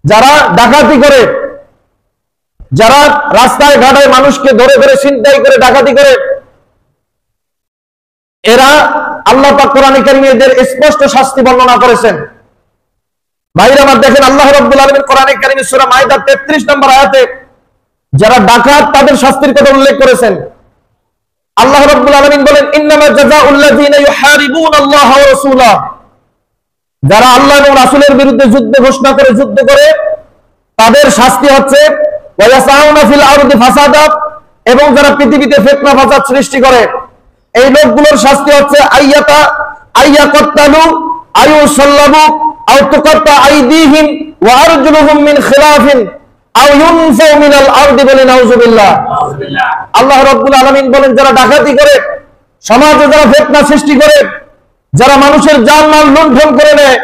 যারা ডাকাতি করে, যারা রাস্তায় ঘাটে মানুষকে ধরে ধরে ছিনতাই করে ডাকাতি করে, এরা আল্লাহ পাক কোরআনে কারিমে এদের স্পষ্ট শাস্তি বর্ণনা করেছেন। ভাইরা আমার দেখেন, আল্লাহ রাব্বুল আলামিন কোরআনে কারিমে সূরা মাইদা 33 নম্বর আয়াতে যারা ডাকাত তাদের শাস্তির কথা উল্লেখ করেছেন। আল্লাহ রাব্বুল আলামিন বলেন, ইন্নামা জাযাউল লাযিনা ইউহারিবুনাল্লাহা ওয়া রাসূলাহু, যারা আল্লাহ এবং রাসূলের বিরুদ্ধে যুদ্ধ ঘোষণা করে, যুদ্ধ করে, তাদের শাস্তি হচ্ছে ওয়া ইয়াসাউনা ফিল আরদি ফাসাদা, এবং যারা পৃথিবীতে ফিতনা ফাসাদ সৃষ্টি করে, এই লোকগুলোর শাস্তি হচ্ছে আইয়াকাত্তালু আয়ুসাল্লাবু আও তুকাত্তা আইদিহিম ওয়া আরজুলুহুম মিন খিলাফিন আও ইউনফাউ মিনাল আরদি, বলে নাউযুবিল্লাহ। আল্লাহ রাব্বুল আলামিন বলেন, যারা ডাকাতি করে, সমাজে যারা ফিতনা সৃষ্টি করে, যারা মানুষের জানমাল লুণ্ঠন করে নেয়,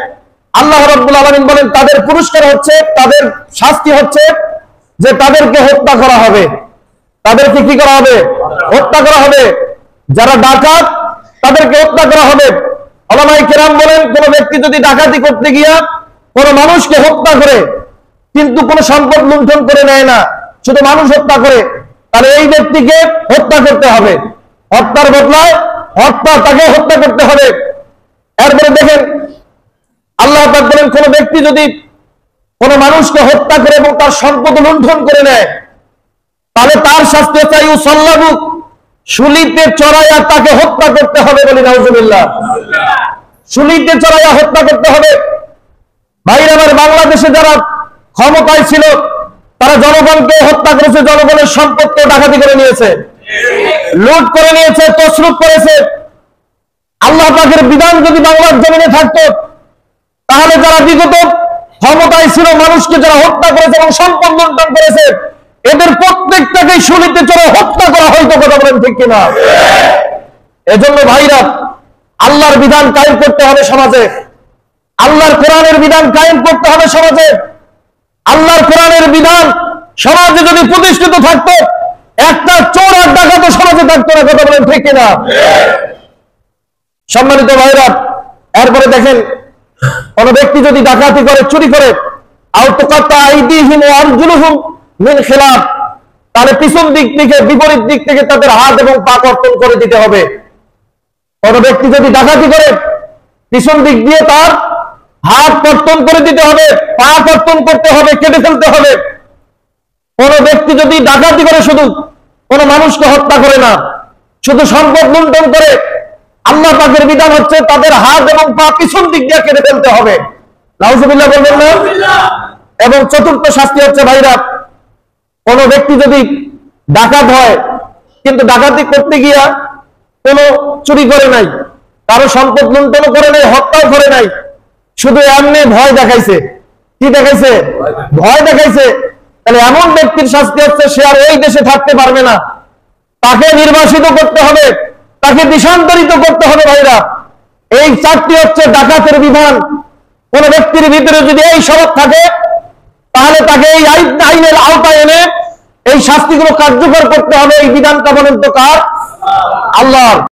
আল্লাহ রাব্বুল আলামিন বলেন তাদের পুরস্কার হচ্ছে, তাদের শাস্তি হচ্ছে যে তাদেরকে হত্যা করা হবে। তাদেরকে কি করা হবে? হত্যা করা হবে। যারা ডাকাত তাদেরকে হত্যা করা হবে। উলামায়ে কেরাম বলেন, কোন ব্যক্তি যদি ডাকাতি করতে গিয়া কোন মানুষকে হত্যা করে কিন্তু কোন সম্পদ লুণ্ঠন করে নেয় না, শুধু মানুষ হত্যা করে, তাহলে এই ব্যক্তিকে হত্যা করতে হবে। হত্যার বদলায় তাকে হত্যা করতে হবে। এরপরে দেখেন, আল্লাহ পাক বলেন, কোন ব্যক্তি যদি কোন মানুষকে হত্যা করে এবং তার সম্পদ লুণ্ঠন করে নেয়, তাহলে তার শাস্তি হচ্ছে ইউসাল্লাবু, শুলিতে চড়াইয়া তাকে হত্যা করতে হবে, বলি নাউযুবিল্লাহ। শুলিতে চড়াইয়া হত্যা করতে হবে। ভাইরা আমার, বাংলাদেশে যারা ক্ষমতায় ছিল তারা জনগণকে হত্যা করেছে, জনগণের সম্পদকে ডাকাতি করে নিয়েছে, লুট করে নিয়েছে, তছরুপ করেছে। আল্লাহ পাকের বিধান যদি বাংলার জমিনে থাকতো, তাহলে যারা বিগত ক্ষমতায় ছিল, মানুষকে যারা হত্যা করেছে এবং সম্পদ লুণ্ঠন করেছে, এদের প্রত্যেকটাকেই শুলিতে চড়ে হত্যা করা হয়তো। কথা বলেন ঠিক কিনা? এজন্য ভাইরা, আল্লাহর বিধান কায়েম করতে হবে সমাজে, আল্লাহর কোরআনের বিধান কায়েম করতে হবে সমাজে। আল্লাহর কোরআনের বিধান সমাজে যদি প্রতিষ্ঠিত থাকতো, একটা চোর আর ডাকাত সমাজে থাকতো না। কথা বলেন ঠিক কিনা? সম্মানিত ভাইরা, এরপরে দেখেন, কোন ব্যক্তি যদি ডাকাতি করে, চুরি করে, আও তুকাত্তা আইদিহিম ওয়া আরজুলুহুম মিন খিলাফ, তাহলে পিছন দিক থেকে, বিপরীত দিক থেকে তাদের হাত এবং পা কর্তন করে দিতে হবে। কোন ব্যক্তি যদি ডাকাতি করে, পিছন দিক দিয়ে তার হাত কর্তন করে দিতে হবে, পা কর্তন করতে হবে, কেটে ফেলতে হবে। কোন ব্যক্তি যদি ডাকাতি করে, শুধু কোন মানুষকে হত্যা করে না, শুধু সম্পদ লুণ্ঠন করে, আল্লাহ পাকের বিধান হচ্ছে তাদের হাত এবং পা পিছন দিক দিয়ে কেটে ফেলতে হবে। নাউযুবিল্লাহ বলবেন না? এবং চতুর্থ শাস্তি হচ্ছে, ভাইরা, কোন ব্যক্তি যদি ডাকাত হয় কিন্তু ডাকাতি করতে গিয়া কোন চুরি করে নাই, কারো সম্পদ লুণ্ঠন করে নাই, হত্যাও করে নাই, শুধু এমনি ভয় দেখাইছে। কি দেখাইছে? ভয় দেখাইছে। তাহলে এমন ব্যক্তির শাস্তি হচ্ছে, সে আর ওই দেশে থাকতে পারবে না, তাকে নির্বাসিত করতে হবে, তাকে দেশান্তরিত করতে হবে। ভাইরা, এই চারটি হচ্ছে ডাকাতের বিধান। কোন ব্যক্তির ভিতরে যদি এই স্বভাব থাকে, তাহলে তাকে এই আইনের আওতায় এনে এই শাস্তিগুলো কার্যকর করতে হবে। এই বিধানটা বলেন তো কার? আল্লাহর।